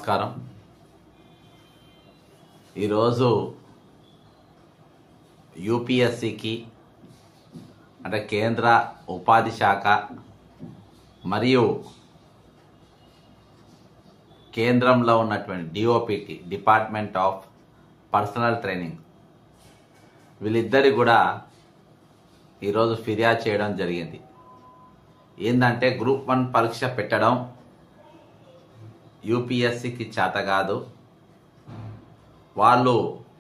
నమస్కారం. ఈరోజు యూపీఎస్సికి అంటే కేంద్ర ఉపాధి శాఖ మరియు కేంద్రంలో ఉన్నటువంటి DoPT department of personal training వీళ్ళిద్దరి కూడా ఈరోజు ఫిర్యాదు చేయడం జరిగింది. ఏంటంటే గ్రూప్ 1 పరీక్ష పెట్టడం యూపీఎస్సికి చేత కాదు. వాళ్ళు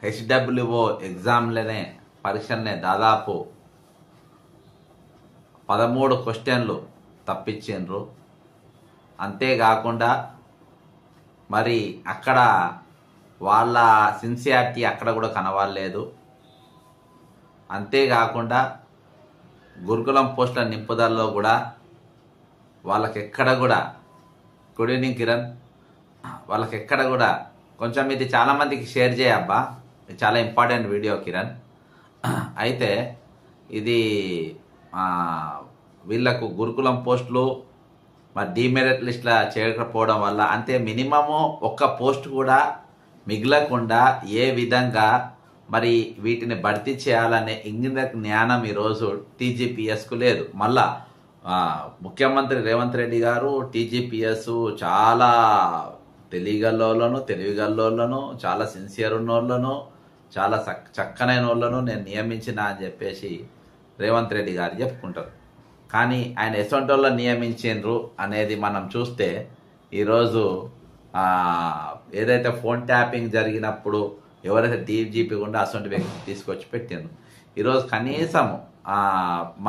హెచ్డబ్ల్యూఓ ఎగ్జామ్లనే పరీక్షలనే దాదాపు 13 క్వశ్చన్లు తప్పించిండ్రు. అంతేకాకుండా మరి అక్కడ వాళ్ళ సిన్సియారిటీ అక్కడ కూడా కనవాలేదు. అంతేకాకుండా గురుకులం పోస్టుల నింపుదలలో కూడా వాళ్ళకి ఎక్కడ కూడా గుడ్ ఈవినింగ్ కిరణ్, వాళ్ళకి ఎక్కడ కూడా కొంచెం ఇది చాలామందికి షేర్ చేయబ్బా, ఇది చాలా ఇంపార్టెంట్ వీడియో కిరణ్. అయితే ఇది వీళ్ళకు గురుకులం పోస్టులు మరి డిమెరిట్ లిస్ట్లో చేయకపోవడం వల్ల అంతే మినిమము ఒక్క పోస్ట్ కూడా మిగలకుండా ఏ విధంగా మరి వీటిని భర్తీ చేయాలనే ఇంగిత జ్ఞానం ఈరోజు టీజీపీఎస్కు లేదు. మళ్ళా ముఖ్యమంత్రి రేవంత్ రెడ్డి గారు టీజీపీఎస్ చాలా తెలివిగల్లోళ్ళను చాలా సిన్సియర్ ఉన్నోళ్ళను చాలా చక్కనైన వాళ్ళను నేను నియమించిన అని చెప్పేసి రేవంత్ రెడ్డి గారు చెప్పుకుంటారు. కానీ ఆయన ఎసొంటి వాళ్ళని నియమించిండ్రు అనేది మనం చూస్తే ఈరోజు ఏదైతే ఫోన్ ట్యాపింగ్ జరిగినప్పుడు ఎవరైతే డీజీపీ ఉండే అసొంటి వ్యక్తి తీసుకొచ్చి పెట్టిండ్రు. ఈరోజు కనీసం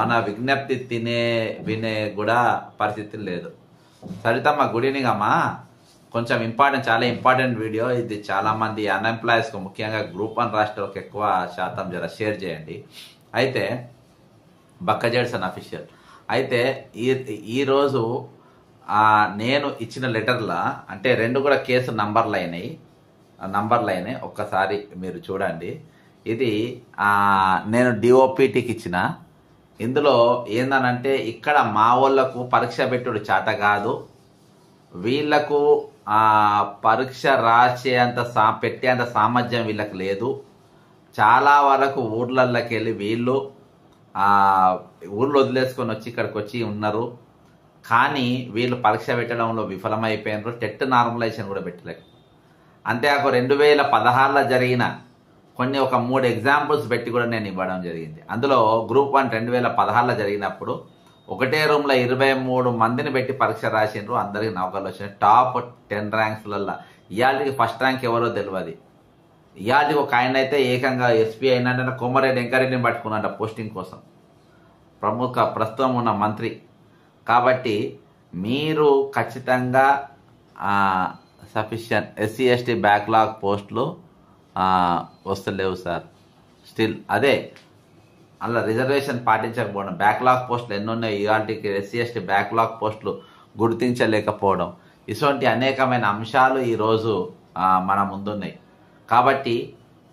మన విజ్ఞప్తి వినే కూడా పరిస్థితి లేదు. సరితమ్మ గుడ్ ఈవినింగ్ అమ్మా. కొంచెం చాలా ఇంపార్టెంట్ వీడియో ఇది. చాలామంది అన్ఎంప్లాయీస్కు ముఖ్యంగా గ్రూప్ 1 రాష్ట్రాలకు ఎక్కువ శాతం జర షేర్ చేయండి. అయితే బక్కజెడ్సన్ అఫీషియల్ అయితే ఈరోజు నేను ఇచ్చిన లెటర్లా అంటే 2 కూడా కేసు నంబర్లు అయినాయి. ఒక్కసారి మీరు చూడండి. ఇది నేను డిఓపిటికి ఇచ్చిన. ఇందులో ఏందనంటే ఇక్కడ మా వాళ్ళకు పరీక్ష పెట్టుడు చేత కాదు, వీళ్లకు పరీక్ష రాసేంత పెట్టేంత సామర్థ్యం వీళ్ళకి లేదు. చాలా వరకు ఊర్లలోకి వెళ్ళి వీళ్ళు ఊర్లు వదిలేసుకొని వచ్చి ఇక్కడికి వచ్చి ఉన్నారు. కానీ వీళ్ళు పరీక్ష పెట్టడంలో విఫలమైపోయినారు. టెట్ నార్మలైజేషన్ కూడా పెట్టలేక. అంతేకాక 2016లో జరిగిన కొన్ని ఒక 3 ఎగ్జాంపుల్స్ పెట్టి కూడా నేను ఇవ్వడం జరిగింది. అందులో గ్రూప్ 1 2016లో జరిగినప్పుడు ఒకటే రూమ్లో 23 మందిని పెట్టి పరీక్ష రాసిండ్రు. అందరికి నౌకలు వచ్చినాయి. టాప్ 10 ర్యాంక్స్లలో ఇవాళకి ఫస్ట్ ర్యాంక్ ఎవరో తెలియదు. ఇవాళకి ఒక ఆయన అయితే ఏకంగా ఎస్పీ అయినంటే కొమరెడ్డి వెంకరెడ్డిని పట్టుకున్నాడు పోస్టింగ్ కోసం, ప్రస్తుతం ఉన్న మంత్రి. కాబట్టి మీరు ఖచ్చితంగా సఫిషియంట్ ఎస్సీ ఎస్టీ బ్యాక్లాగ్ పోస్టులు వస్తలేవు సార్. స్టిల్ అదే అలా రిజర్వేషన్ పాటించకపోవడం, బ్యాక్లాగ్ పోస్టులు ఎన్ని ఉన్నాయి ఇవాళకి ఎస్సీ ఎస్టీ బ్యాక్లాగ్ పోస్టులు గుర్తించలేకపోవడం, ఇటువంటి అనేకమైన అంశాలు ఈరోజు మన ముందున్నాయి. కాబట్టి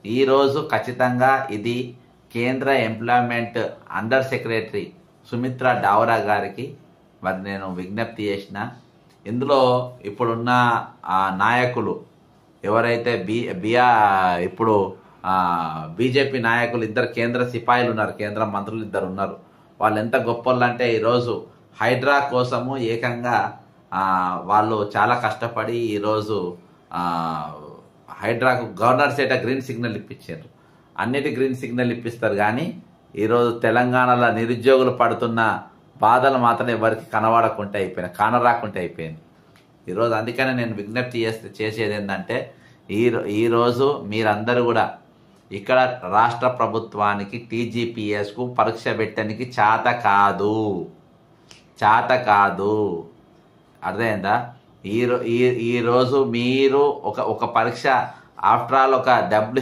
ఈరోజు ఖచ్చితంగా ఇది కేంద్ర ఎంప్లాయ్మెంట్ అండర్ సెక్రటరీ సుమిత్రా డావరా గారికి మరి నేను విజ్ఞప్తి చేసిన. ఇందులో ఇప్పుడున్న నాయకులు ఎవరైతే ఇప్పుడు బీజేపీ నాయకులు 2 కేంద్ర సిపాయిలు ఉన్నారు, కేంద్ర మంత్రులు 2 ఉన్నారు. వాళ్ళు ఎంత గొప్పలు అంటే ఈరోజు హైడ్రా కోసము ఏకంగా వాళ్ళు చాలా కష్టపడి ఈరోజు హైడ్రాకు గవర్నర్ సేట గ్రీన్ సిగ్నల్ ఇప్పించారు. అన్నిటి గ్రీన్ సిగ్నల్ ఇప్పిస్తారు. కానీ ఈరోజు తెలంగాణలో నిరుద్యోగులు పడుతున్న బాధలు మాత్రం ఎవరికి కానరాకుంటే అయిపోయింది ఈరోజు. అందుకనే నేను విజ్ఞప్తి చేసేది ఏంటంటే ఈరోజు మీరందరూ కూడా ఇక్కడ రాష్ట్ర ప్రభుత్వానికి టీజీపీఎస్కు పరీక్ష పెట్టడానికి చేత కాదు. అర్థమైందా? ఈరోజు మీరు ఒక పరీక్ష ఆఫ్టర్ ఆల్ ఒక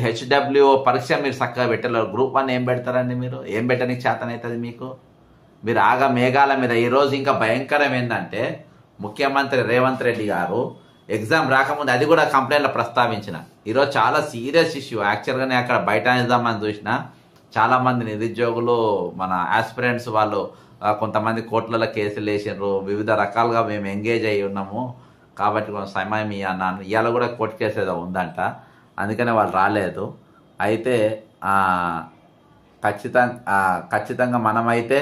హెచ్డబ్ల్యూఓ పరీక్ష మీరు చక్కగా పెట్టలేరు. గ్రూప్ 1 ఏం పెడతారండి? మీరు ఏం పెట్టడానికి చేతనవుతుంది మీకు? మీరు ఆగా మేఘాల మీద. ఈరోజు ఇంకా భయంకరం ఏంటంటే ముఖ్యమంత్రి రేవంత్ రెడ్డి గారు ఎగ్జామ్ రాకముందు అది కూడా కంప్లైంట్లో ప్రస్తావించిన. ఈరోజు చాలా సీరియస్ ఇష్యూ. యాక్చువల్గానే అక్కడ బయట నిద్దామని చూసినా చాలామంది నిరుద్యోగులు మన ఆస్పిరెంట్స్ వాళ్ళు కొంతమంది కోర్టులలో కేసులు వేసినారు. వివిధ రకాలుగా మేము ఎంగేజ్ అయి ఉన్నాము. కాబట్టి కొంచెం సమయం అన్నాను. ఇవాళ కూడా కోర్టు కేసు ఏదో ఉందంట, అందుకనే వాళ్ళు రాలేదు. అయితే ఖచ్చితంగా మనమైతే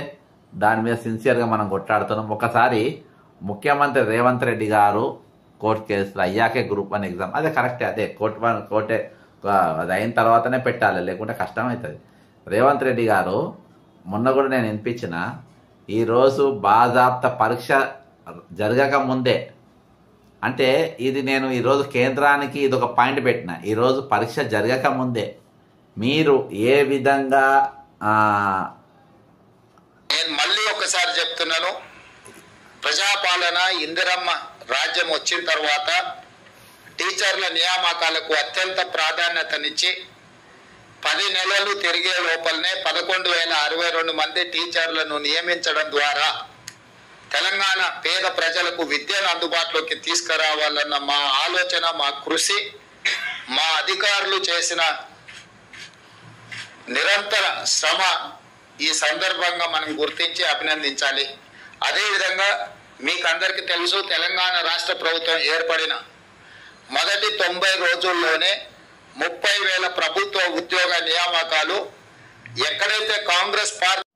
దాని మీద సిన్సియర్గా మనం కొట్లాడుతున్నాం. ఒకసారి ముఖ్యమంత్రి రేవంత్ రెడ్డి గారు కోర్టు కేసులు అయ్యాకే గ్రూప్ 1 ఎగ్జామ్, అదే కరెక్టే, అదే కోర్టే అది అయిన తర్వాతనే పెట్టాలి, లేకుంటే కష్టం అవుతుంది. రేవంత్ రెడ్డి గారు మొన్న కూడా నేను వినిపించిన, ఈరోజు బాజాప్త పరీక్ష జరగక ముందే, అంటే ఇది నేను ఈరోజు కేంద్రానికి ఇది ఒక పాయింట్ పెట్టిన, ఈరోజు పరీక్ష జరగక ముందే మీరు ఏ విధంగా నేను మళ్ళీ ఒకసారి చెప్తున్నాను, ప్రజాపాలన ఇందిరమ్మ రాజ్యం వచ్చిన తర్వాత టీచర్ల నియామకాలకు అత్యంత ప్రాధాన్యతనిచ్చి 10 నెలలు తిరిగే లోపలనే 11,062 మంది టీచర్లను నియమించడం ద్వారా తెలంగాణ పేద ప్రజలకు విద్యను అందుబాటులోకి తీసుకురావాలన్న మా ఆలోచన, మా కృషి, మా అధికారులు చేసిన నిరంతర శ్రమ ఈ సందర్భంగా మనం గుర్తించి అభినందించాలి. అదేవిధంగా మీకు అందరికీ తెలుసు, తెలంగాణ రాష్ట్ర ప్రభుత్వం ఏర్పడిన మొదటి 90 రోజుల్లోనే 30,000 ప్రభుత్వ ఉద్యోగ నియామకాలు ఎక్కడైతే కాంగ్రెస్ పార్టీ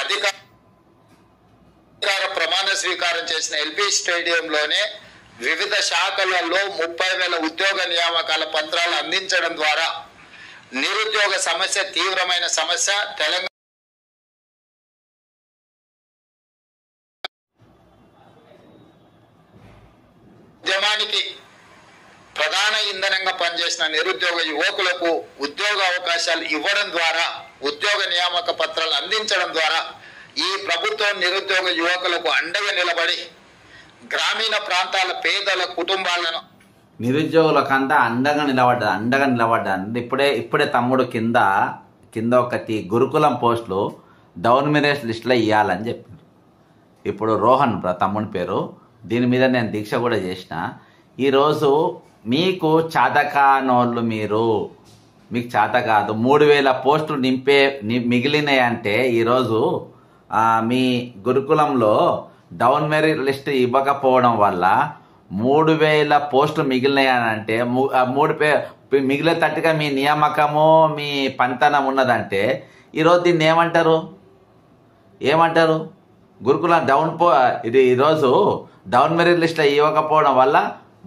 అధికార ప్రమాణ స్వీకారం చేసిన ఎల్బీ స్టేడియంలోనే వివిధ శాఖలలో 30,000 ఉద్యోగ నియామకాల పత్రాలు అందించడం ద్వారా నిరుద్యోగ సమస్య తీవ్రమైన సమస్య, తెలంగాణ ఉద్యమానికి ప్రధాన ఇంధనంగా పనిచేసిన నిరుద్యోగ యువకులకు ఉద్యోగ అవకాశాలు ఇవ్వడం ద్వారా, ఉద్యోగ నియామక పత్రాలు అందించడం ద్వారా ఈ ప్రభుత్వం నిరుద్యోగ యువకులకు అండగా నిలబడి గ్రామీణ ప్రాంతాల పేదల కుటుంబాలను నిరుద్యోగులకంతా అండగా నిలబడ్డా. ఇప్పుడే తమ్ముడు కింద ఒకటి గురుకులం పోస్టులు డౌన్ మెరిట్ లిస్టులో ఇవ్వాలని చెప్పారు. ఇప్పుడు రోహన్ తమ్ముని పేరు, దీని మీద నేను దీక్ష కూడా చేసిన. ఈరోజు మీకు చాతకానోళ్ళు, మీకు చేత కాదు, 3,000 పోస్టులు మిగిలినాయి అంటే ఈరోజు మీ గురుకులంలో డౌన్ మెరిట్ లిస్ట్ ఇవ్వకపోవడం వల్ల 3,000 పోస్టులు మిగిలినాయి అని అంటే, మిగిలే తట్టుగా మీ నియామకము, మీ పనితనం ఉన్నదంటే ఈరోజు దీన్ని ఏమంటారు? గురుకులం ఇది ఈరోజు డౌన్ మెరిట్ లిస్ట్లో ఇవ్వకపోవడం వల్ల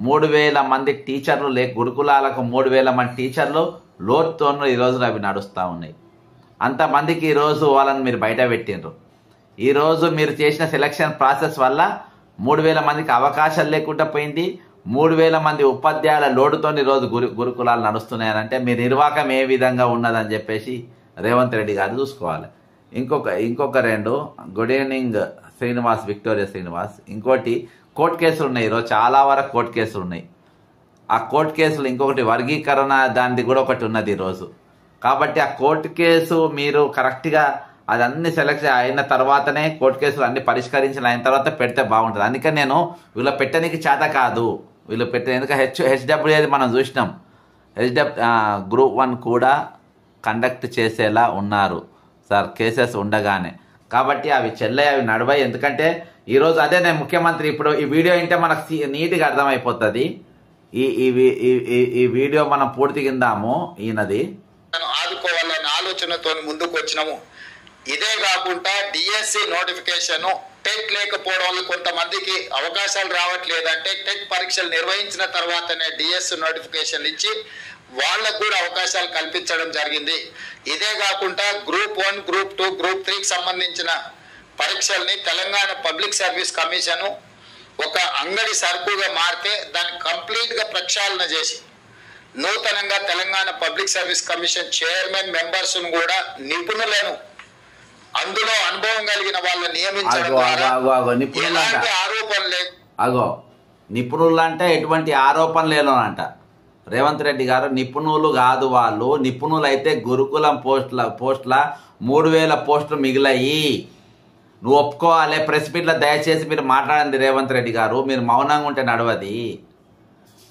3,000 మంది టీచర్లు గురుకులాలకు 3,000 మంది టీచర్లు లోటుతో ఈరోజు అవి నడుస్తూ ఉన్నాయి. అంతమందికి ఈరోజు వాళ్ళని మీరు బయట పెట్టిండ్రు. ఈరోజు మీరు చేసిన సెలక్షన్ ప్రాసెస్ వల్ల 3,000 మందికి అవకాశాలు లేకుండా పోయింది. 3,000 మంది ఉపాధ్యాయుల లోటుతో ఈరోజు గురుకులాలు నడుస్తున్నాయనంటే మీ నిర్వాహకం ఏ విధంగా ఉన్నదని చెప్పేసి రేవంత్ రెడ్డి గారు చూసుకోవాలి. ఇంకొక 2, good evening Srinivas, Victoria Srinivas. ఇంకోటి కోర్టు కేసులు ఉన్నాయి, ఈరోజు చాలా వరకు కోర్టు కేసులు ఉన్నాయి. ఆ కోర్టు కేసులు ఇంకొకటి వర్గీకరణ దానిది కూడా ఒకటి ఉన్నది ఈరోజు. కాబట్టి ఆ కోర్టు కేసు మీరు కరెక్ట్గా అదన్నీ సెలెక్షన్ అయిన తర్వాతనే కోర్టు కేసులు అన్ని పరిష్కరించిన అయిన తర్వాత పెడితే బాగుంటుంది. అందుకని నేను వీళ్ళు పెట్టడానికి చేత కాదు, ఎందుకంటే హెచ్డబ్ల్యూ మనం చూసినాం, గ్రూప్ 1 కూడా కండక్ట్ చేసేలా ఉన్నారు సార్ కేసెస్ ఉండగానే. కాబట్టి అవి అవి నడవాయి. ఎందుకంటే ఈరోజు అదే నేను ముఖ్యమంత్రి ఇప్పుడు ఈ వీడియో వింటే మనకు నీట్గా అర్థమైపోతుంది. ఈ వీడియో మనం పూర్తి కిందాము ఈయనది ఆదుకోవాలన్న ఆలోచనతో ముందుకు వచ్చినాము. ఇదే కాకుండా డిఎస్సి నోటిఫికేషన్ టెట్ లేకపోవడం వల్ల కొంతమందికి అవకాశాలు రావట్లేదంటే టెట్ పరీక్షలు నిర్వహించిన తర్వాతనే డిఎస్సి నోటిఫికేషన్ ఇచ్చి వాళ్ళకు కూడా అవకాశాలు కల్పించడం జరిగింది. ఇదే కాకుండా గ్రూప్ 1, గ్రూప్ 2, గ్రూప్ 3కి సంబంధించిన పరీక్షల్ని తెలంగాణ పబ్లిక్ సర్వీస్ కమిషన్ ఒక అంగడి సరుకుగా మారితే దాన్ని కంప్లీట్గా ప్రక్షాళన చేసి నూతనంగా Telangana public service commission chairman members కూడా నిపుణులను, అందులో అనుభవం కలిగిన వాళ్ళని నియమించడం ఆరోపణ లేదు. నిపుణులు అంటే ఎటువంటి ఆరోపణ లేనంట రేవంత్ రెడ్డి గారు. నిపుణులు కాదు వాళ్ళు, నిపుణులు అయితే గురుకులం పోస్టుల 3,000 పోస్టులు మిగిలాయి. నువ్వు ఒప్పుకోవాలి. ప్రెస్ మీట్లో దయచేసి మీరు మాట్లాడండి రేవంత్ రెడ్డి గారు, మీరు మౌనంగా ఉంటే నడవది.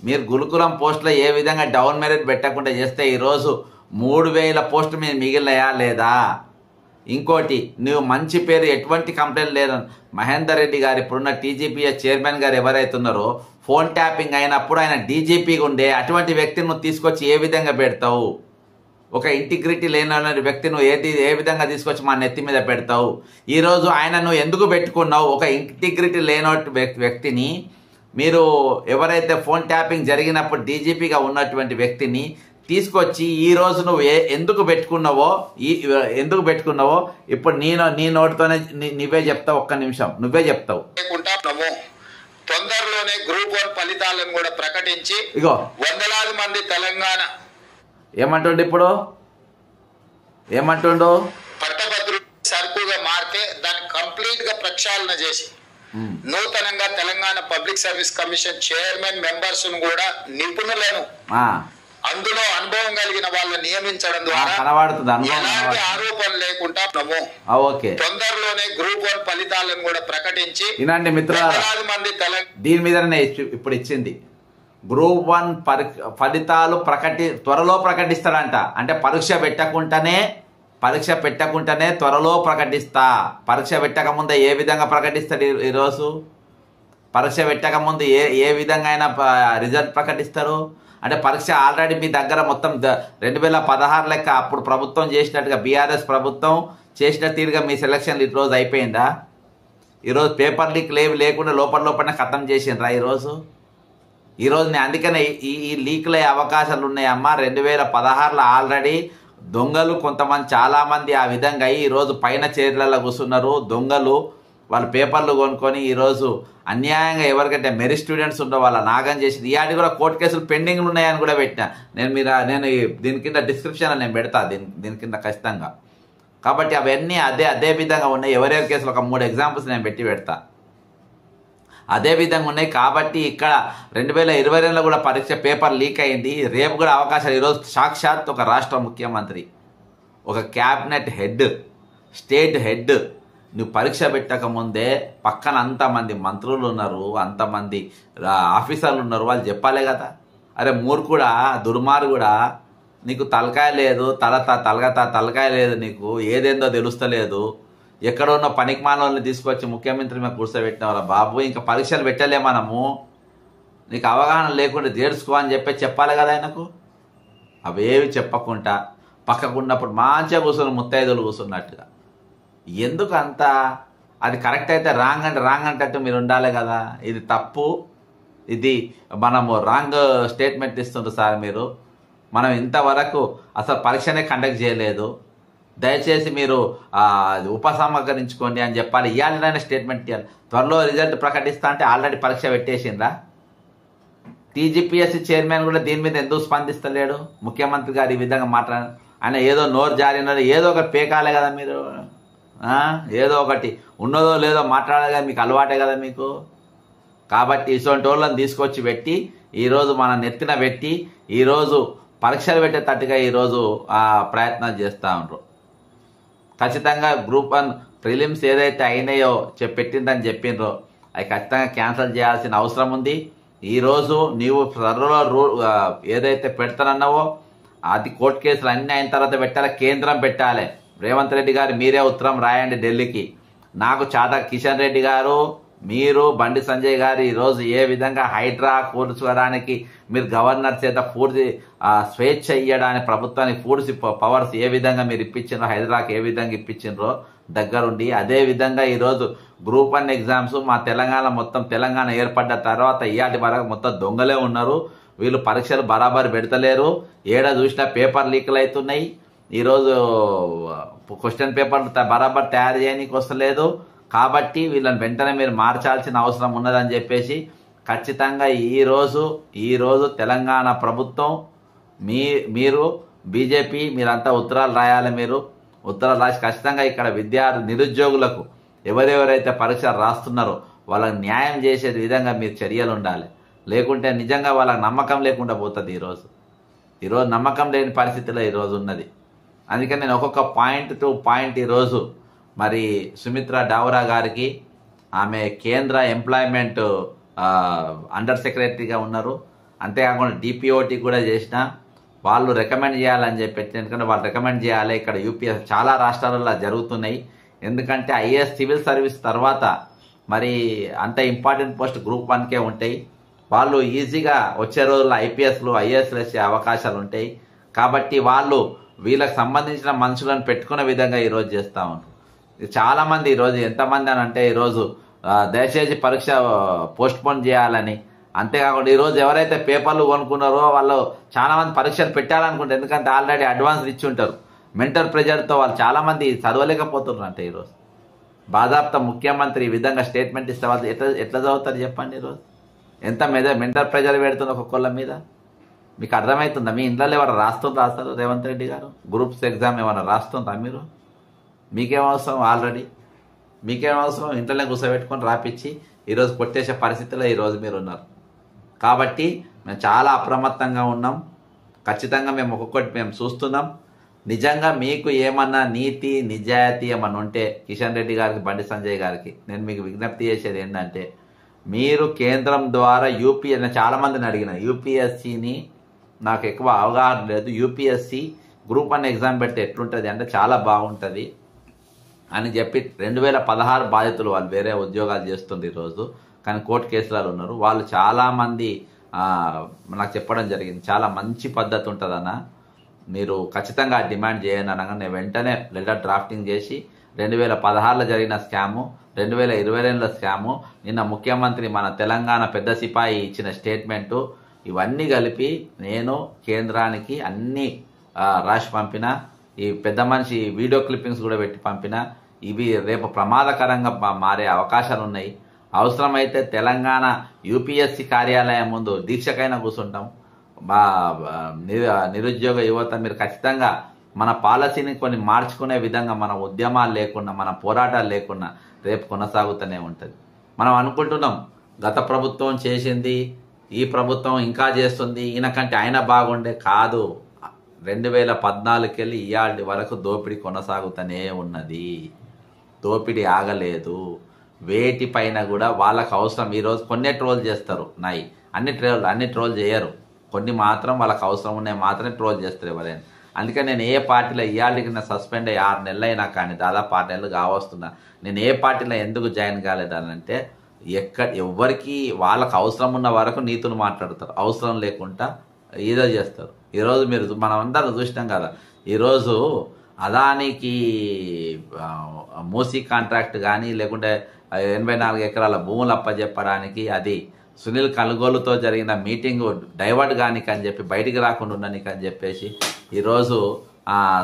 మీరు గురుకులం పోస్టులో ఏ విధంగా డౌన్ మెరిట్ పెట్టకుండా చేస్తే ఈరోజు 3,000 పోస్టులు మీద మిగిలినయా లేదా? ఇంకోటి, నువ్వు మంచి పేరు ఎటువంటి కంప్లైంట్ లేదు. మహేందర్ రెడ్డి గారు ఇప్పుడున్న టీజీపీఎస్ చైర్మన్ గారు ఎవరైతే ఉన్నారో ఫోన్ ట్యాపింగ్ అయినప్పుడు ఆయన డీజీపీగా ఉండే అటువంటి వ్యక్తిని నువ్వు తీసుకొచ్చి ఏ విధంగా పెడతావు? ఒక ఇంటిగ్రిటీ లేని వ్యక్తి నువ్వు ఏ విధంగా తీసుకొచ్చి మా నెత్తి మీద పెడతావు? ఈరోజు ఆయన నువ్వు ఎందుకు పెట్టుకున్నావు? ఒక ఇంటిగ్రిటీ లేని వ్యక్తిని మీరు ఎవరైతే ఫోన్ ట్యాపింగ్ జరిగినప్పుడు డీజీపీగా ఉన్నటువంటి వ్యక్తిని తీసుకొచ్చి ఈరోజు నువ్వు ఎందుకు పెట్టుకున్నావో ఇప్పుడు నీ నోటితోనే నువ్వే చెప్తావు. ఒక్క నిమిషం నువ్వే చెప్తావు. తొందరలోనే గ్రూప్ 1 ఫలితాలను కూడా ప్రకటించి ఇగో వందలాది మంది తెలంగాణ ఏమంటుండు ఇప్పుడు పట్టభద్రులు సరుకుగా మారితే దాన్ని కంప్లీట్ గా ప్రక్షాళన చేసి నూతనంగా Telangana public service commission chairman members కూడా నిపుణులను అందులో అనుభవం కలిగిన వాళ్ళని నియమించడం ద్వారా ఎలాంటి ఆరోపణ లేకుండా తొందరలోనే గ్రూప్ 1 ఫలితాలను కూడా ప్రకటించి ఇలాంటి మిత్రులారా మంది దీని మీదనే ఇప్పుడు ఇచ్చింది. గ్రూప్ 1 ఫలితాలు త్వరలో ప్రకటిస్తాడంట. అంటే పరీక్ష పెట్టకుండానే త్వరలో ప్రకటిస్తా. పరీక్ష పెట్టక ముందే ఏ విధంగా ప్రకటిస్తాడు? ఈరోజు పరీక్ష పెట్టక ముందు ఏ విధంగా అయినా రిజల్ట్ ప్రకటిస్తారు. అంటే పరీక్ష ఆల్రెడీ మీ దగ్గర మొత్తం 2016 లెక్క అప్పుడు ప్రభుత్వం చేసినట్టుగా బీఆర్ఎస్ ప్రభుత్వం చేసిన తీరుగా మీ సెలక్షన్లు ఈరోజు అయిపోయిందా? ఈరోజు పేపర్ లీక్ లేకుండా లోపల ఖతం చేసిండ్రా ఈరోజు అందుకనే ఈ లీక్లు అయ్యే అవకాశాలు ఉన్నాయమ్మా. 2016లో ఆల్రెడీ దొంగలు కొంతమంది చాలామంది ఆ విధంగా అయ్యి ఈరోజు పైన చైర్లలో కూర్చున్నారు. దొంగలు వాళ్ళు పేపర్లు కొనుక్కొని ఈరోజు అన్యాయంగా ఎవరికంటే మెరిట్ స్టూడెంట్స్ ఉండో వాళ్ళ నాగం చేసింది. ఇలాంటి కూడా కోర్టు కేసులు పెండింగ్లు ఉన్నాయని కూడా పెట్టినా నేను దీని కింద డిస్క్రిప్షన్లో నేను పెడతా దీని కింద ఖచ్చితంగా. కాబట్టి అవన్నీ అదే విధంగా ఉన్నాయి. ఎవరెవరి కేసులు ఒక 3 ఎగ్జాంపుల్స్ నేను పెడతా. అదే విధంగా ఉన్నాయి. కాబట్టి ఇక్కడ 2022లో కూడా పరీక్ష పేపర్ లీక్ అయింది. రేపు కూడా అవకాశాలు. ఈరోజు సాక్షాత్ ఒక రాష్ట్ర ముఖ్యమంత్రి, ఒక క్యాబినెట్ హెడ్, స్టేట్ హెడ్ నువ్వు పరీక్ష పెట్టక ముందే పక్కన అంతమంది మంత్రులు ఉన్నారు, అంతమంది ఆఫీసర్లు ఉన్నారు. వాళ్ళు చెప్పాలే కదా, అరే మూర్ఖుడా, దుర్మార్గుడా, నీకు తలకాయ లేదు, తలకాయ లేదు, నీకు ఏదేందో తెలుస్తలేదు, ఎక్కడ ఉన్న పనికిమాలని తీసుకొచ్చి ముఖ్యమంత్రి మీద కూర్చోబెట్టినవారా బాబు, ఇంకా పరీక్షలు పెట్టలే మనము, నీకు అవగాహన లేకుండా చేర్చుకో అని చెప్పాలి కదా ఆయనకు. అవేవి చెప్పకుండా పక్కకున్నప్పుడు మంచిగా కూర్చొని ముత్తైదులు కూర్చున్నట్టుగా ఎందుకు అంత? అది కరెక్ట్ అయితే రాంగ్ అంటే మీరు ఉండాలి కదా. ఇది తప్పు, ఇది మనము రాంగ్ స్టేట్మెంట్ ఇస్తుండ్రు సార్ మీరు. మనం ఇంతవరకు అసలు పరీక్షనే కండక్ట్ చేయలేదు, దయచేసి మీరు ఉపసంహరించుకోండి అని చెప్పాలి. ఇవ్వాలనే స్టేట్మెంట్ ఇవ్వాలి. త్వరలో రిజల్ట్ ప్రకటిస్తా అంటే ఆల్రెడీ పరీక్ష పెట్టేసిండ్రా? టీజీపీఎస్సీ చైర్మన్ కూడా దీని మీద ఎందుకు స్పందిస్తలేడు? ముఖ్యమంత్రి గారు ఈ విధంగా మాట్లాడారు. ఆయన ఏదో నోరు జారినాడు, ఏదో ఒకటి పేకాలే కదా మీరు, ఏదో ఒకటి ఉన్నదో లేదో మాట్లాడాలి కదా, మీకు అలవాటే కదా మీకు. కాబట్టి ఇటువంటి వాళ్ళని తీసుకొచ్చి పెట్టి ఈరోజు మన నెత్తిన పెట్టి ఈరోజు పరీక్షలు పెట్టేటట్టుగా ఈరోజు ప్రయత్నాలు చేస్తూ ఉంటారు. ఖచ్చితంగా గ్రూప్ 1 ప్రిలిమ్స్ ఏదైతే అయినాయో పెట్టిందని చెప్పిండ్రో అవి ఖచ్చితంగా క్యాన్సిల్ చేయాల్సిన అవసరం ఉంది. ఈరోజు నీవు త్వరలో ఏదైతే పెడతానన్నావో అది కోర్టు కేసులు అన్నీ అయిన తర్వాత పెట్టాలి, కేంద్రం పెట్టాలి. రేవంత్ రెడ్డి గారు మీరే ఉత్తరం రాయండి ఢిల్లీకి. నాకు కిషన్ రెడ్డి గారు, మీరు, బండి సంజయ్ గారు ఈరోజు ఏ విధంగా హైడ్రా కూర్చోడానికి మీరు గవర్నర్ చేత పూర్తి స్వేచ్ఛ ఇవ్వడానికి ప్రభుత్వానికి పూర్తి పవర్స్ ఏ విధంగా మీరు ఇప్పించారో, హైడ్రాకి ఏ విధంగా ఇప్పించారో దగ్గరుండి, అదే విధంగా ఈరోజు గ్రూప్ 1 ఎగ్జామ్స్ మా తెలంగాణ ఏర్పడ్డ తర్వాత ఇయాటి వరకు మొత్తం దొంగలే ఉన్నారు. వీళ్ళు పరీక్షలు బరాబర్ పెడతలేరు. ఏడ చూసినా పేపర్ లీకులు అవుతున్నాయి. ఈరోజు క్వశ్చన్ పేపర్లు బరాబర్ తయారు చేయడానికి వస్తలేదు. కాబట్టి వీళ్ళని వెంటనే మీరు మార్చాల్సిన అవసరం ఉన్నదని చెప్పేసి ఖచ్చితంగా ఈరోజు తెలంగాణ ప్రభుత్వం మీరు బీజేపీ మీరంతా ఉత్తరాలు రాయాలి. మీరు ఉత్తరాలు రాసి ఖచ్చితంగా ఇక్కడ నిరుద్యోగులకు ఎవరెవరైతే పరీక్షలు రాస్తున్నారో వాళ్ళకి న్యాయం చేసే విధంగా మీరు చర్యలు ఉండాలి. లేకుంటే నిజంగా వాళ్ళకి నమ్మకం లేకుండా పోతుంది. ఈరోజు నమ్మకం లేని పరిస్థితిలో ఈరోజు ఉన్నది. అందుకని నేను ఒక్కొక్క పాయింట్ టు పాయింట్ ఈరోజు మరి సుమిత్రా డౌరా గారికి, ఆమె కేంద్ర ఎంప్లాయ్మెంట్ అండర్ సెక్రటరీగా ఉన్నారు, అంతేకాకుండా డిపిఓటి కూడా చేసిన, వాళ్ళు రికమెండ్ చేయాలని చెప్పి, ఎందుకంటే వాళ్ళు రికమెండ్ చేయాలి. ఇక్కడ యూపీఎస్ చాలా రాష్ట్రాలలో జరుగుతున్నాయి. ఎందుకంటే ఐఏఎస్ సివిల్ సర్వీస్ తర్వాత మరి అంత ఇంపార్టెంట్ పోస్ట్ గ్రూప్ 1కే ఉంటాయి. వాళ్ళు ఈజీగా వచ్చే రోజుల్లో ఐపీఎస్లు ఐఏఎస్లు వచ్చే అవకాశాలు ఉంటాయి. కాబట్టి వాళ్ళు వీళ్ళకి సంబంధించిన మనుషులను పెట్టుకునే విధంగా ఈరోజు చేస్తూ ఉంటారు. చాలామంది ఈరోజు ఎంతమంది అని అంటే ఈరోజు దయచేసి పరీక్ష పోస్ట్ పోన్ చేయాలని, అంతేకాకుండా ఈరోజు ఎవరైతే పేపర్లు కొనుక్కున్నారో వాళ్ళు చాలా మంది పరీక్షలు పెట్టాలనుకుంటారు. ఎందుకంటే ఆల్రెడీ అడ్వాన్స్ ఇచ్చి ఉంటారు. మెంటల్ ప్రెజర్తో వాళ్ళు చాలామంది చదవలేకపోతున్నారు. అంటే ఈరోజు బాధాప్త ముఖ్యమంత్రి ఈ విధంగా స్టేట్మెంట్ ఇస్తే వాళ్ళు ఎట్లా చదువుతారు చెప్పండి? ఈరోజు ఎంత మెంటల్ ప్రెజర్ పెడుతుంది ఒక్కొక్కళ్ళ మీద. మీకు అర్థమవుతుందా? మీ ఇంట్లో ఎవరు రాస్తారు రేవంత్ రెడ్డి గారు? గ్రూప్స్ ఎగ్జామ్ ఏమైనా రాస్తుందా మీరు? మీకేం అవసరం? ఆల్రెడీ మీకేం అవసరం? ఇంట్లోనే కూర్చోబెట్టుకొని రాపిచ్చి ఈరోజు కొట్టేసే పరిస్థితిలో ఈరోజు మీరు ఉన్నారు. కాబట్టి మేము చాలా అప్రమత్తంగా ఉన్నాం. ఖచ్చితంగా మేము ఒక్కొక్కటి మేము చూస్తున్నాం. నిజంగా మీకు ఏమన్నా నీతి నిజాయితీ ఏమన్నా ఉంటే కిషన్ రెడ్డి గారికి, బండి సంజయ్ గారికి నేను మీకు విజ్ఞప్తి చేసేది ఏంటంటే, మీరు కేంద్రం ద్వారా చాలా మందిని అడిగిన యూపీఎస్సీని, నాకు ఎక్కువ అవగాహన లేదు, యూపీఎస్సీ గ్రూప్ 1 ఎగ్జామ్ పెడితే ఎట్లుంటుంది అంటే చాలా బాగుంటుంది అని చెప్పి 2016 బాధితులు వాళ్ళు వేరే ఉద్యోగాలు చేస్తుండ్రు ఈరోజు, కానీ కోర్టు కేసులలో ఉన్నారు. వాళ్ళు చాలామంది నాకు చెప్పడం జరిగింది, చాలా మంచి పద్ధతి ఉంటుందన్న, మీరు ఖచ్చితంగా డిమాండ్ చేయండి అనగా నేను వెంటనే లెటర్ డ్రాఫ్టింగ్ చేసి 2016లో జరిగిన స్కాము, 2022లో స్కాము, నిన్న ముఖ్యమంత్రి మన తెలంగాణ పెద్ద సిపాయి ఇచ్చిన స్టేట్మెంటు, ఇవన్నీ కలిపి నేను కేంద్రానికి అన్ని రాసి పంపిన. ఈ పెద్ద మనిషి వీడియో క్లిప్పింగ్స్ కూడా పెట్టి పంపిన. ఇవి రేపు ప్రమాదకరంగా మారే అవకాశాలు ఉన్నాయి. అవసరమైతే తెలంగాణ యూపీఎస్సీ కార్యాలయం ముందు దీక్షకైనా కూర్చుంటాం. నిరుద్యోగ యువత మీరు ఖచ్చితంగా మన పాలసీని కొన్ని మార్చుకునే విధంగా మన ఉద్యమాలు లేకుండా, మన పోరాటాలు లేకుండా రేపు కొనసాగుతూనే ఉంటుంది. మనం అనుకుంటున్నాం గత ప్రభుత్వం చేసింది, ఈ ప్రభుత్వం ఇంకా చేస్తుంది, ఈయనకంటే ఆయన బాగుండే. కాదు, 2014 వెళ్ళి ఇవాళ వరకు దోపిడీ కొనసాగుతూనే ఉన్నది. దోపిడీ ఆగలేదు. వేటిపైన కూడా వాళ్ళకు అవసరం. ఈరోజు కొన్ని ట్రోల్ చేస్తారు, అన్ని ట్రోల్ చేయరు. కొన్ని మాత్రం వాళ్ళకి అవసరం ఉన్నాయి మాత్రమే ట్రోల్ చేస్తారు ఎవరైనా. అందుకని నేను ఏ పార్టీలో ఇవాళకి నా సస్పెండ్ అయ్యి 6 నెలలు అయినా కానీ దాదాపు 6 నెలలు కావస్తున్నా, నేను ఏ పార్టీలో ఎందుకు జాయిన్ కాలేదనంటే, ఎవరికి వాళ్ళకు అవసరం ఉన్న వరకు నీతులు మాట్లాడతారు, అవసరం లేకుండా ఏదో చేస్తారు. ఈరోజు మనం అందరం చూసినాం కదా, ఈరోజు అదానికి మూసీ కాంట్రాక్ట్ కానీ, లేకుంటే 84 ఎకరాల భూములు అప్పచెప్పడానికి, అది సునీల్ కనుగోలుతో జరిగిన మీటింగ్ డైవర్ట్ కానికని అని చెప్పి, బయటికి రాకుండా ఉండనికని అని చెప్పేసి ఈరోజు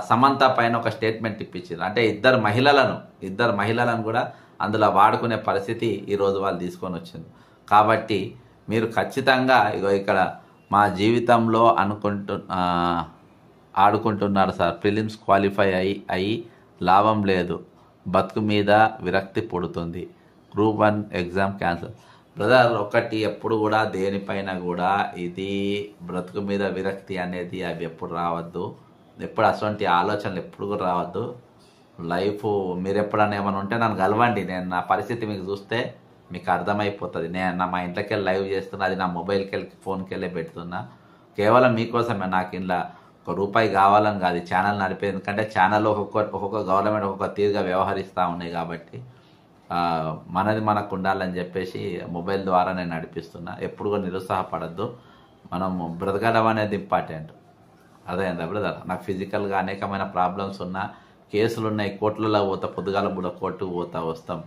సమంత పైన ఒక స్టేట్మెంట్ ఇప్పించారు. అంటే ఇద్దరు మహిళలను కూడా అందులో వాడుకునే పరిస్థితి ఈరోజు వాళ్ళు తీసుకొని వచ్చింది. కాబట్టి మీరు ఖచ్చితంగా ఇక్కడ మా జీవితంలో ఆడుకుంటున్నారు సార్, ప్రిలిమ్స్ క్వాలిఫై అయ్యి లాభం లేదు, బతుకు మీద విరక్తి పుడుతుంది, గ్రూప్ 1 ఎగ్జామ్ క్యాన్సల్. బ్రదర్, ఒకటి ఎప్పుడు కూడా దేనిపైన కూడా ఇది బ్రతుకు మీద విరక్తి అనేది అవి ఎప్పుడు రావద్దు. ఎప్పుడు అటువంటి ఆలోచనలు ఎప్పుడు కూడా రావద్దు. లైఫ్ మీరు ఎప్పుడన్నా ఏమైనా ఉంటే నన్ను కలవండి. నేను నా పరిస్థితి మీకు చూస్తే మీకు అర్థమైపోతుంది. నేను మా ఇంట్లోకి వెళ్ళి లైవ్ చేస్తున్నా, అది నా మొబైల్కి వెళ్ళి ఫోన్కి వెళ్ళి పెడుతున్నా. కేవలం మీకోసమే. నాకు ఇంట్లో ₹1 కావాలని కాదు ఛానల్ నడిపేది. ఎందుకంటే ఛానల్లో ఒక్కొక్క గవర్నమెంట్ ఒక్కొక్క తీరుగా వ్యవహరిస్తూ ఉన్నాయి. కాబట్టి మనది మనకు ఉండాలని చెప్పేసి మొబైల్ ద్వారా నేను నడిపిస్తున్నా. ఎప్పుడు కూడా నిరుత్సాహపడద్దు. మనం బ్రతకడం అనేది ఇంపార్టెంట్. అదేందా బ్రదర్, నాకు ఫిజికల్గా అనేకమైన ప్రాబ్లమ్స్ ఉన్నా, కేసులు ఉన్నాయి, కోర్టులలో పోతా, పొద్దుగాల కూడా కోర్టుకు పోతా వస్తాం.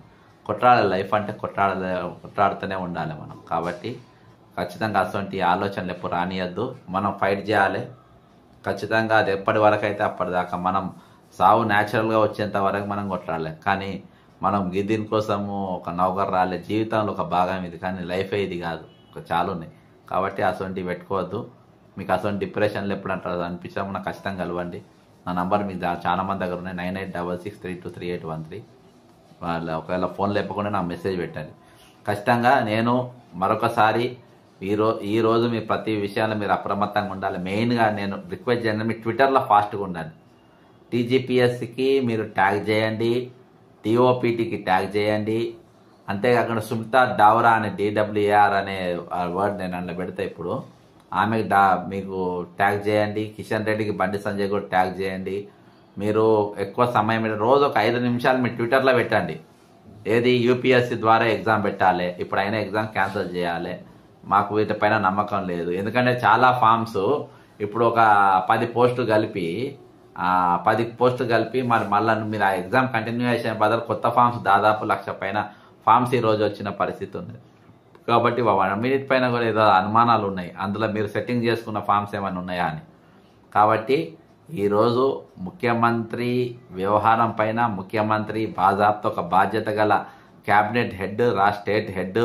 కొట్లాడాలి. లైఫ్ అంటే కొట్లాడుతూనే ఉండాలి మనం. కాబట్టి ఖచ్చితంగా అటువంటి ఆలోచనలు ఎప్పుడు రానియద్దు. మనం ఫైట్ చేయాలి ఖచ్చితంగా. అది ఎప్పటి వరకు అయితే అప్పటిదాకా. మనం సావు న్యాచురల్గా వచ్చేంత వరకు మనం కొట్లాడాలి. కానీ మనం దీనికోసము ఒక నౌకర్ రాలే. జీవితంలో ఒక భాగం ఇది, కానీ లైఫే ఇది కాదు, చాలా ఉన్నాయి. కాబట్టి అటువంటివి పెట్టుకోవద్దు. మీకు అటువంటి డిప్రెషన్లు ఎప్పుడు అంటారు అనిపించినప్పుడు నాకు ఖచ్చితంగా కలవండి. నా నంబర్ మీకు చాలా మంది దగ్గర ఉన్నాయి, 9866323813. వాళ్ళు ఒకవేళ ఫోన్ లేపకుండా నాకు మెసేజ్ పెట్టండి. ఖచ్చితంగా నేను మరొకసారి ఈరోజు మీ ప్రతి విషయాల్లో మీరు అప్రమత్తంగా ఉండాలి. మెయిన్గా నేను రిక్వెస్ట్ చేయండి, మీ ట్విట్టర్లో ఫాస్ట్గా ఉండండి. టీజీపీఎస్సీకి మీరు ట్యాగ్ చేయండి, టీఓపీటీకి ట్యాగ్ చేయండి. అంతేకాకుండా సుమితా డావ్రా అనే DWAR అనే వర్డ్ నేను అందులో పెడతా. ఇప్పుడు ఆమెకు మీకు ట్యాగ్ చేయండి, కిషన్ రెడ్డికి బండి సంజయ్ కూడా ట్యాగ్ చేయండి. మీరు ఎక్కువ సమయం రోజు ఒక 5 నిమిషాలు మీ ట్విట్టర్లో పెట్టండి. ఏది యూపీఎస్సీ ద్వారా ఎగ్జామ్ పెట్టాలి, ఇప్పుడు అయినా ఎగ్జామ్ క్యాన్సిల్ చేయాలి, మాకు వీటిపైన నమ్మకం లేదు. ఎందుకంటే చాలా ఫామ్స్ ఇప్పుడు ఒక 10 పోస్టులు కలిపి 10 పోస్టులు కలిపి మళ్ళీ మీరు ఆ ఎగ్జామ్ కంటిన్యూయేషన్ బదులు కొత్త ఫామ్స్ దాదాపు 1,00,000 పైన ఫామ్స్ ఈ రోజు వచ్చిన పరిస్థితి ఉంది. కాబట్టి వీటిపైన కూడా ఏదో అనుమానాలు ఉన్నాయి, అందులో మీరు సెట్టింగ్ చేసుకున్న ఫామ్స్ ఏమైనా ఉన్నాయా అని. కాబట్టి ఈరోజు ముఖ్యమంత్రి వ్యవహారం పైన ముఖ్యమంత్రి బాజాబ్తా ఒక బాధ్యత గల క్యాబినెట్ హెడ్, స్టేట్ హెడ్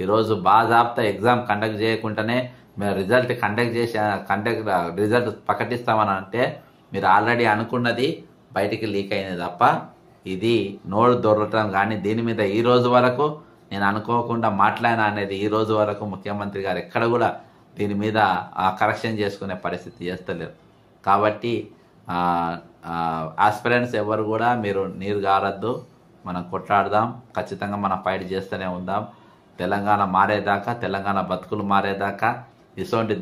ఈరోజు బాజాబ్తా ఎగ్జామ్ కండక్ట్ చేయకుండానే మేము రిజల్ట్ ప్రకటిస్తామని అంటే మీరు ఆల్రెడీ అనుకున్నది బయటికి లీక్ అయింది తప్ప ఇది నోరు దొరకటం కానీ దీని మీద ఈ రోజు వరకు నేను అనుకోకుండా మాట్లాడినా అనేది ఈ రోజు వరకు ముఖ్యమంత్రి గారు ఎక్కడ కూడా దీని మీద కరెక్షన్ చేసుకునే పరిస్థితి చేస్తలేరు. కాబట్టి ఆస్పిరెంట్స్ ఎవరు కూడా మీరు నీరు గారద్దు, మనం కొట్లాడదాం, ఖచ్చితంగా మనం ఫైట్ చేస్తూనే ఉందాం. తెలంగాణ మారేదాకా, తెలంగాణ బతుకులు మారేదాకా ఇటువంటి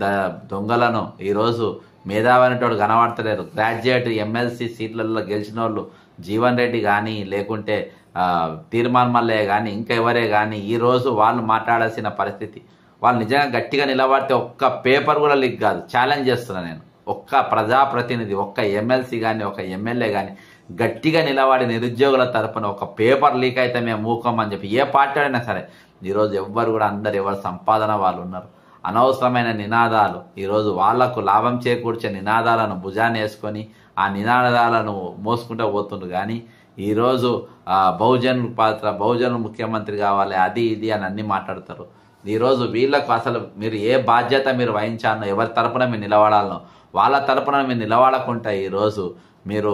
దొంగలను ఈరోజు మేధావైనటోడు కనబడతలేరు. గ్రాడ్యుయేట్ ఎమ్మెల్సీ సీట్లలో గెలిచిన వాళ్ళు జీవన్ రెడ్డి కానీ లేకుంటే తీర్మాన్ మల్లయ్య కానీ ఇంకా ఎవరే కానీ ఈరోజు వాళ్ళు మాట్లాడాల్సిన పరిస్థితి. వాళ్ళు నిజంగా గట్టిగా నిలబడితే ఒక్క పేపర్ కూడా లీక్ కాదు. ఛాలెంజ్ చేస్తున్నాను నేను, ఒక్క ప్రజాప్రతినిధి, ఒక్క ఎమ్మెల్సీ కానీ ఒక ఎమ్మెల్యే కానీ గట్టిగా నిలబడి నిరుద్యోగుల తరపున ఒక పేపర్ లీక్ అయితే మేము మూకం అని చెప్పి ఏ పార్టీ అయినా సరే ఈరోజు ఎవ్వరు కూడా అందరు ఎవరు సంపాదన వాళ్ళు ఉన్నారు. అనవసరమైన నినాదాలు ఈరోజు వాళ్లకు లాభం చేకూర్చే నినాదాలను భుజాన్ని వేసుకొని ఆ నినాదాలను మోసుకుంటూ పోతుండ్రు. కానీ ఈరోజు బహుజనుల పాత్ర, బహుజనులు ముఖ్యమంత్రి కావాలి, అది ఇది అని అన్ని మాట్లాడతారు. ఈరోజు వీళ్ళకు అసలు మీరు ఏ బాధ్యత మీరు వహించాలనో, ఎవరి తరపున మీరు నిలబడాలనో వాళ్ళ తరపున మీరు నిలబడకుండా ఈరోజు మీరు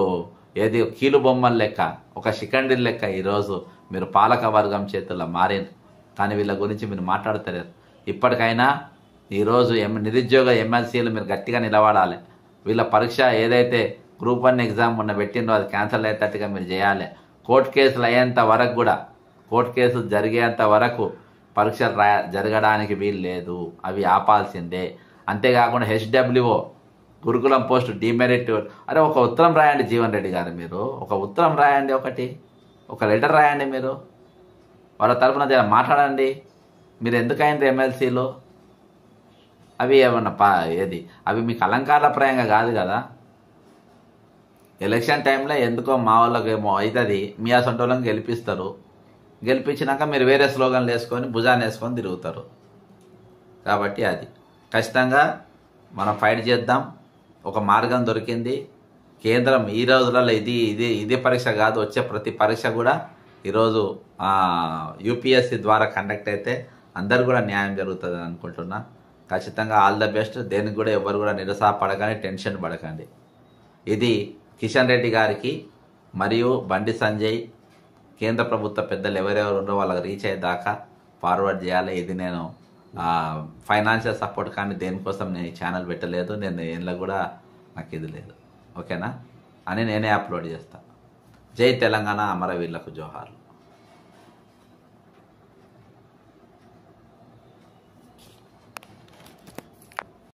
ఏది కీలు బొమ్మల లెక్క, ఒక శిఖండి లెక్క ఈరోజు మీరు పాలక వర్గం చేతుల్లో మారింది. కానీ వీళ్ళ గురించి మీరు మాట్లాడతలేరు. ఇప్పటికైనా ఈరోజు నిరుద్యోగ ఎమ్మెల్సీలు మీరు గట్టిగా నిలబడాలి. వీళ్ళ పరీక్ష ఏదైతే గ్రూప్ 1 ఎగ్జామ్ మొన్న పెట్టిందో అది క్యాన్సిల్ అయ్యేటట్టుగా మీరు చేయాలి. కోర్టు కేసులు అయ్యేంత వరకు కూడా, కోర్టు కేసులు జరిగేంత వరకు పరీక్షలు జరగడానికి వీలు లేదు, అవి ఆపాల్సిందే. అంతేకాకుండా HWO గురుకులం పోస్టు డిమెరిట్, అరే ఒక ఉత్తరం రాయండి జీవన్ రెడ్డి గారు, మీరు ఒక ఉత్తరం రాయండి, ఒక లెటర్ రాయండి, మీరు వాళ్ళ తరపున మాట్లాడండి. మీరు ఎందుకైంది ఎమ్మెల్సీలు? అవి ఏమన్నా అవి మీకు అలంకారప్రాయంగా కాదు కదా. ఎలక్షన్ టైంలో ఎందుకో మా వాళ్ళకి ఏమో అవుతుంది, మీ అసొంటి వాళ్ళని గెలిపిస్తారు, గెలిపించినాక మీరు వేరే స్లోగన్లు వేసుకొని భుజాన్ని వేసుకొని తిరుగుతారు. కాబట్టి అది ఖచ్చితంగా మనం ఫైట్ చేద్దాం. ఒక మార్గం దొరికింది. కేంద్రం ఈ రోజులలో ఇది పరీక్ష కాదు, వచ్చే ప్రతి పరీక్ష కూడా ఈరోజు యూపీఎస్సీ ద్వారా కండక్ట్ అయితే అందరు కూడా న్యాయం జరుగుతుంది అనుకుంటున్నా. ఖచ్చితంగా ఆల్ ద బెస్ట్. దేనికి కూడా ఎవరు కూడా నిరుత్సాహపడకండి, టెన్షన్ పడకండి. ఇది కిషన్ రెడ్డి గారికి మరియు బండి సంజయ్, కేంద్ర ప్రభుత్వ పెద్దలు ఎవరెవరు ఉండో వాళ్ళకి రీచ్ అయ్యేదాకా ఫార్వర్డ్ చేయాలి. ఇది నేను ఫైనాన్షియల్ సపోర్ట్ కానీ దేనికోసం నేను ఈ ఛానల్ పెట్టలేదు, నేను ఏళ్ళ కూడా నాకు ఇది లేదు, ఓకేనా అని నేనే అప్లోడ్ చేస్తాను. జై తెలంగాణ, అమరవీరులకు జోహార్లు.